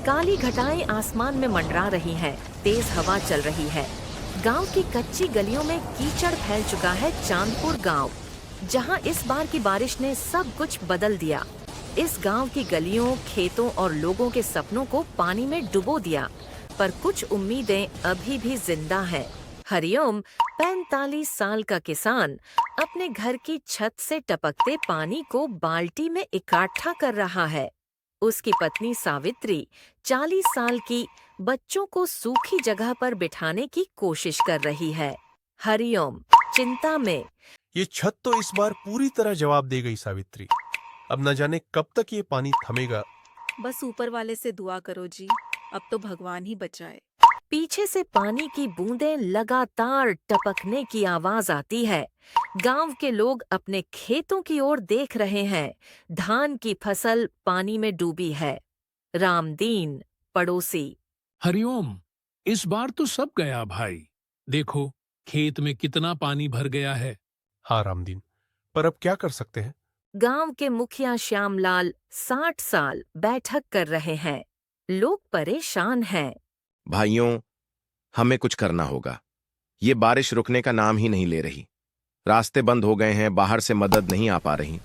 काली घटाएं आसमान में मंडरा रही हैं, तेज हवा चल रही है। गांव की कच्ची गलियों में कीचड़ फैल चुका है। चांदपुर गांव, जहां इस बार की बारिश ने सब कुछ बदल दिया। इस गांव की गलियों, खेतों और लोगों के सपनों को पानी में डुबो दिया, पर कुछ उम्मीदें अभी भी जिंदा हैं। हरिओम 45 साल का किसान अपने घर की छत से टपकते पानी को बाल्टी में इकट्ठा कर रहा है। उसकी पत्नी सावित्री 40 साल की बच्चों को सूखी जगह पर बिठाने की कोशिश कर रही है। हरिओम चिंता में। ये छत तो इस बार पूरी तरह जवाब दे गई सावित्री। अब न जाने कब तक ये पानी थमेगा। बस ऊपर वाले से दुआ करो जी, अब तो भगवान ही बचाए। पीछे से पानी की बूंदें लगातार टपकने की आवाज आती है। गांव के लोग अपने खेतों की ओर देख रहे हैं। धान की फसल पानी में डूबी है। रामदीन पड़ोसी। हरिओम, इस बार तो सब गया भाई। देखो, खेत में कितना पानी भर गया है। हाँ रामदीन, पर अब क्या कर सकते हैं। गांव के मुखिया श्यामलाल 60 साल बैठक कर रहे हैं। लोग परेशान हैं। भाइयों, हमें कुछ करना होगा। ये बारिश रुकने का नाम ही नहीं ले रही। रास्ते बंद हो गए हैं, बाहर से मदद नहीं आ पा रही।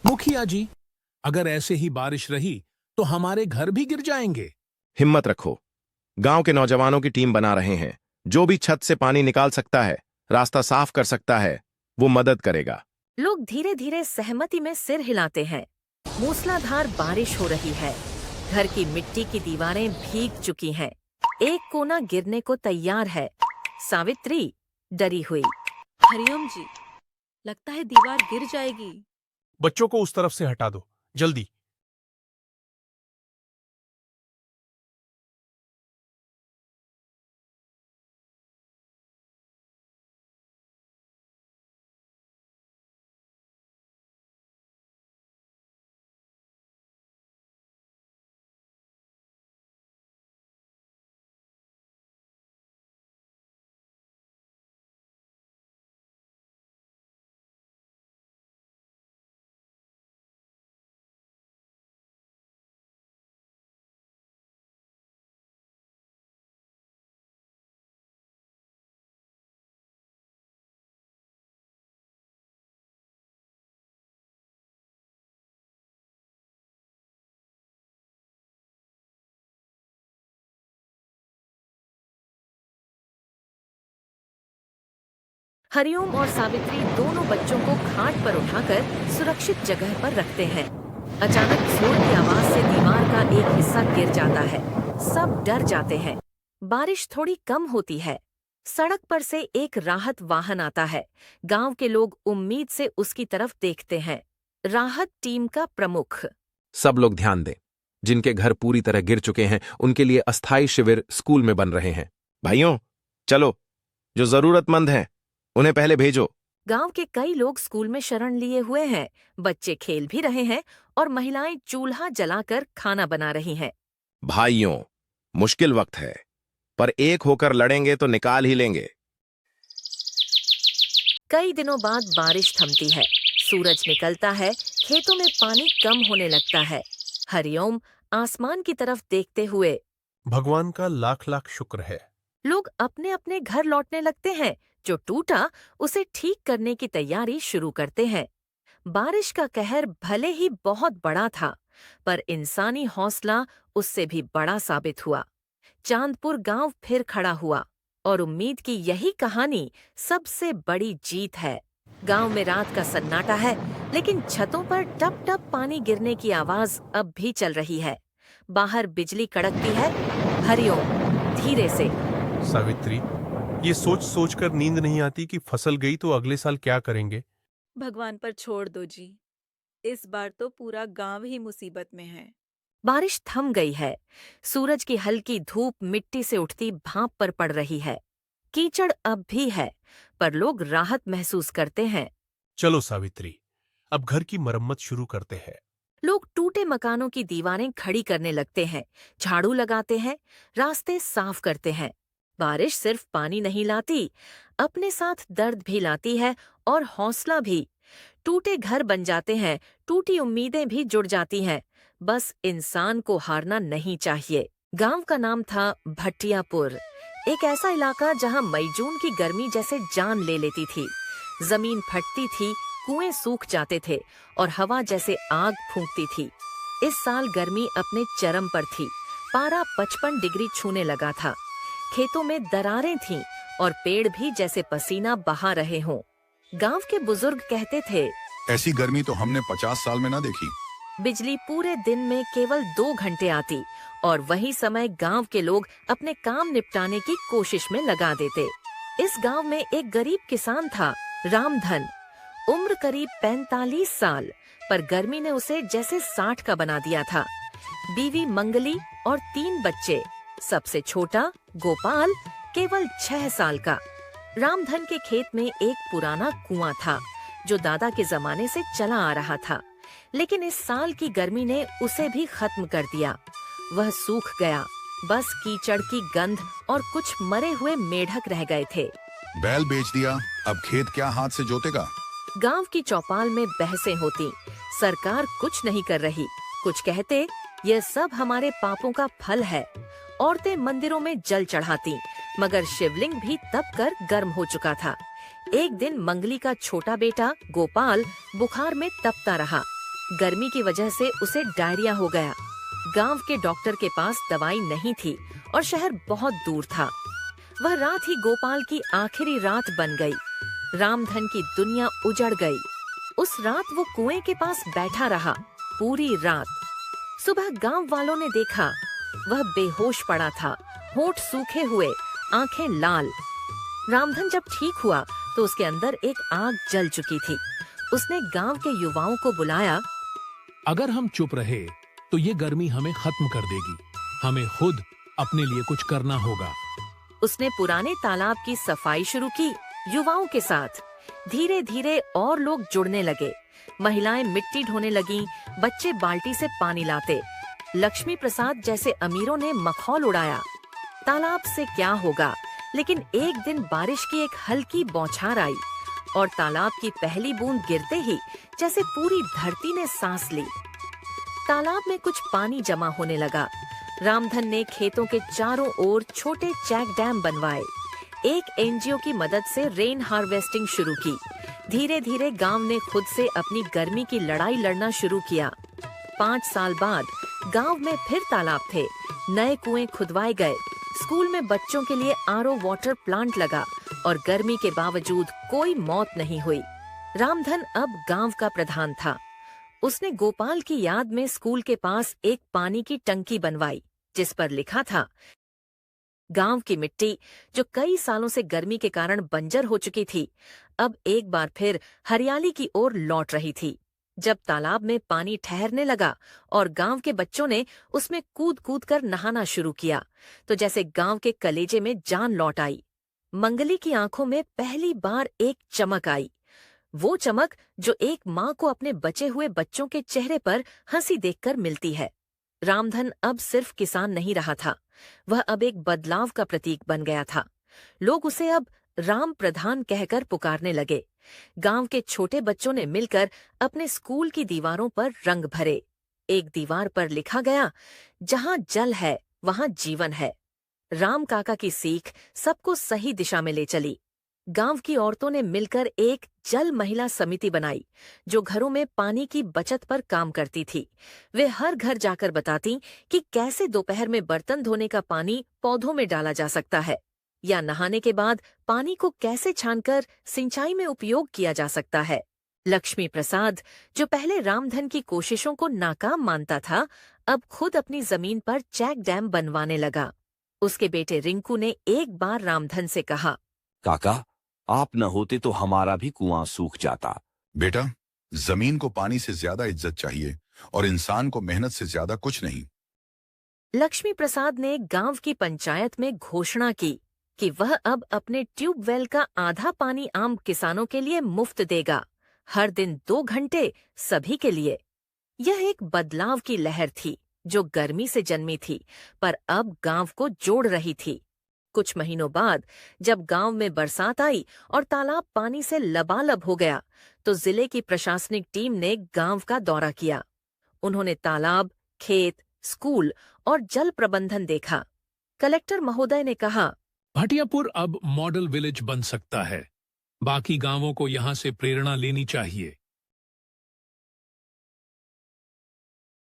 मुखिया जी, अगर ऐसे ही बारिश रही तो हमारे घर भी गिर जाएंगे। हिम्मत रखो, गांव के नौजवानों की टीम बना रहे हैं। जो भी छत से पानी निकाल सकता है, रास्ता साफ कर सकता है, वो मदद करेगा। लोग धीरे धीरे सहमति में सिर हिलाते हैं। मूसलाधार बारिश हो रही है। घर की मिट्टी की दीवारें भीग चुकी हैं। एक कोना गिरने को तैयार है। सावित्री डरी हुई। हरिओम जी, लगता है दीवार गिर जाएगी। बच्चों को उस तरफ से हटा दो, जल्दी। हरिओम और सावित्री दोनों बच्चों को खाट पर उठाकर सुरक्षित जगह पर रखते हैं। अचानक जोर की आवाज से दीवार का एक हिस्सा गिर जाता है। सब डर जाते हैं। बारिश थोड़ी कम होती है। सड़क पर से एक राहत वाहन आता है। गांव के लोग उम्मीद से उसकी तरफ देखते हैं। राहत टीम का प्रमुख। सब लोग ध्यान दें। जिनके घर पूरी तरह गिर चुके हैं, उनके लिए अस्थायी शिविर स्कूल में बन रहे हैं। भाइयों, चलो, जो जरूरतमंद हैं उन्हें पहले भेजो। गांव के कई लोग स्कूल में शरण लिए हुए हैं। बच्चे खेल भी रहे हैं और महिलाएं चूल्हा जलाकर खाना बना रही हैं। भाइयों, मुश्किल वक्त है, पर एक होकर लड़ेंगे तो निकाल ही लेंगे। कई दिनों बाद बारिश थमती है। सूरज निकलता है। खेतों में पानी कम होने लगता है। हरिओम आसमान की तरफ देखते हुए। भगवान का लाख लाख शुक्र है। लोग अपने अपने घर लौटने लगते हैं। जो टूटा उसे ठीक करने की तैयारी शुरू करते हैं। बारिश का कहर भले ही बहुत बड़ा था, पर इंसानी हौसला उससे भी बड़ा साबित हुआ। चांदपुर गांव फिर खड़ा हुआ और उम्मीद की यही कहानी सबसे बड़ी जीत है। गांव में रात का सन्नाटा है, लेकिन छतों पर टप टप पानी गिरने की आवाज अब भी चल रही है। बाहर बिजली कड़कती है। हरिओम धीरे से। सावित्री, ये सोच सोच कर नींद नहीं आती कि फसल गई तो अगले साल क्या करेंगे। भगवान पर छोड़ दो जी, इस बार तो पूरा गांव ही मुसीबत में है। बारिश थम गई है। सूरज की हल्की धूप मिट्टी से उठती भाप पर पड़ रही है। कीचड़ अब भी है, पर लोग राहत महसूस करते हैं। चलो सावित्री, अब घर की मरम्मत शुरू करते हैं। लोग टूटे मकानों की दीवारें खड़ी करने लगते हैं, झाड़ू लगाते हैं, रास्ते साफ करते हैं। बारिश सिर्फ पानी नहीं लाती, अपने साथ दर्द भी लाती है और हौसला भी। टूटे घर बन जाते हैं, टूटी उम्मीदें भी जुड़ जाती हैं। बस इंसान को हारना नहीं चाहिए। गांव का नाम था भट्टियापुर, एक ऐसा इलाका जहां मई जून की गर्मी जैसे जान ले लेती थी। जमीन फटती थी, कुएं सूख जाते थे और हवा जैसे आग फूंकती थी। इस साल गर्मी अपने चरम पर थी। पारा 55 डिग्री छूने लगा था। खेतों में दरारें थीं और पेड़ भी जैसे पसीना बहा रहे हों। गांव के बुजुर्ग कहते थे, ऐसी गर्मी तो हमने 50 साल में ना देखी। बिजली पूरे दिन में केवल 2 घंटे आती और वही समय गांव के लोग अपने काम निपटाने की कोशिश में लगा देते। इस गांव में एक गरीब किसान था, रामधन। उम्र करीब 45 साल, पर गर्मी ने उसे जैसे 60 का बना दिया था। बीवी मंगली और 3 बच्चे। सबसे छोटा गोपाल केवल 6 साल का। रामधन के खेत में एक पुराना कुआं था जो दादा के जमाने से चला आ रहा था, लेकिन इस साल की गर्मी ने उसे भी खत्म कर दिया। वह सूख गया, बस कीचड़ की गंध और कुछ मरे हुए मेढक रह गए थे। बैल बेच दिया, अब खेत क्या हाथ से जोतेगा। गांव की चौपाल में बहसें होती। सरकार कुछ नहीं कर रही। कुछ कहते, यह सब हमारे पापों का फल है। औरतें मंदिरों में जल चढ़ाती, मगर शिवलिंग भी तप कर गर्म हो चुका था। एक दिन मंगली का छोटा बेटा गोपाल बुखार में तपता रहा। गर्मी की वजह से उसे डायरिया हो गया। गांव के डॉक्टर के पास दवाई नहीं थी और शहर बहुत दूर था। वह रात ही गोपाल की आखिरी रात बन गई। रामधन की दुनिया उजड़ गई। उस रात वो कुएं के पास बैठा रहा, पूरी रात। सुबह गांव वालों ने देखा, वह बेहोश पड़ा था, होंठ सूखे हुए, आंखें लाल। रामधन जब ठीक हुआ तो उसके अंदर एक आग जल चुकी थी। उसने गांव के युवाओं को बुलाया। अगर हम चुप रहे तो ये गर्मी हमें खत्म कर देगी। हमें खुद अपने लिए कुछ करना होगा। उसने पुराने तालाब की सफाई शुरू की युवाओं के साथ। धीरे धीरे और लोग जुड़ने लगे। महिलाएं मिट्टी ढोने लगीं, बच्चे बाल्टी से पानी लाते। लक्ष्मी प्रसाद जैसे अमीरों ने मखौल उड़ाया। तालाब से क्या होगा, लेकिन एक दिन बारिश की एक हल्की बौछार आई और तालाब की पहली बूंद गिरते ही जैसे पूरी धरती ने सांस ली। तालाब में कुछ पानी जमा होने लगा। रामधन ने खेतों के चारों ओर छोटे चेक डैम बनवाए। एक एनजीओ की मदद से रेन हार्वेस्टिंग शुरू की। धीरे धीरे गांव ने खुद से अपनी गर्मी की लड़ाई लड़ना शुरू किया। 5 साल बाद गांव में फिर तालाब थे, नए कुएं खुदवाए गए। स्कूल में बच्चों के लिए आरओ वाटर प्लांट लगा और गर्मी के बावजूद कोई मौत नहीं हुई। रामधन अब गांव का प्रधान था। उसने गोपाल की याद में स्कूल के पास एक पानी की टंकी बनवाई, जिस पर लिखा था, गांव की मिट्टी जो कई सालों से गर्मी के कारण बंजर हो चुकी थी, अब एक बार फिर हरियाली की ओर लौट रही थी। जब तालाब में पानी ठहरने लगा और गांव के बच्चों ने उसमें कूद कूद कर नहाना शुरू किया, तो जैसे गांव के कलेजे में जान लौट आई। मंगली की आंखों में पहली बार एक चमक आई, वो चमक जो एक माँ को अपने बचे हुए बच्चों के चेहरे पर हंसी देखकर मिलती है। रामधन अब सिर्फ किसान नहीं रहा था, वह अब एक बदलाव का प्रतीक बन गया था। लोग उसे अब राम प्रधान कहकर पुकारने लगे। गांव के छोटे बच्चों ने मिलकर अपने स्कूल की दीवारों पर रंग भरे। एक दीवार पर लिखा गया, जहां जल है वहां जीवन है। राम काका की सीख सबको सही दिशा में ले चली। गांव की औरतों ने मिलकर एक जल महिला समिति बनाई, जो घरों में पानी की बचत पर काम करती थी। वे हर घर जाकर बताती कि कैसे दोपहर में बर्तन धोने का पानी पौधों में डाला जा सकता है, या नहाने के बाद पानी को कैसे छानकर सिंचाई में उपयोग किया जा सकता है। लक्ष्मी प्रसाद, जो पहले रामधन की कोशिशों को नाकाम मानता था, अब खुद अपनी जमीन पर चेक डैम बनवाने लगा। उसके बेटे रिंकू ने एक बार रामधन से कहा, काका, आप न होते तो हमारा भी कुआं सूख जाता। बेटा, जमीन को पानी से ज्यादा इज्जत चाहिए और इंसान को मेहनत से ज्यादा कुछ नहीं। लक्ष्मी प्रसाद ने गांव की पंचायत में घोषणा की कि वह अब अपने ट्यूबवेल का आधा पानी आम किसानों के लिए मुफ्त देगा, हर दिन 2 घंटे सभी के लिए। यह एक बदलाव की लहर थी जो गर्मी से जन्मी थी, पर अब गांव को जोड़ रही थी। कुछ महीनों बाद जब गांव में बरसात आई और तालाब पानी से लबालब हो गया, तो जिले की प्रशासनिक टीम ने गांव का दौरा किया। उन्होंने तालाब, खेत, स्कूल और जल प्रबंधन देखा। कलेक्टर महोदय ने कहा, भाटियापुर अब मॉडल विलेज बन सकता है। बाकी गांवों को यहाँ से प्रेरणा लेनी चाहिए।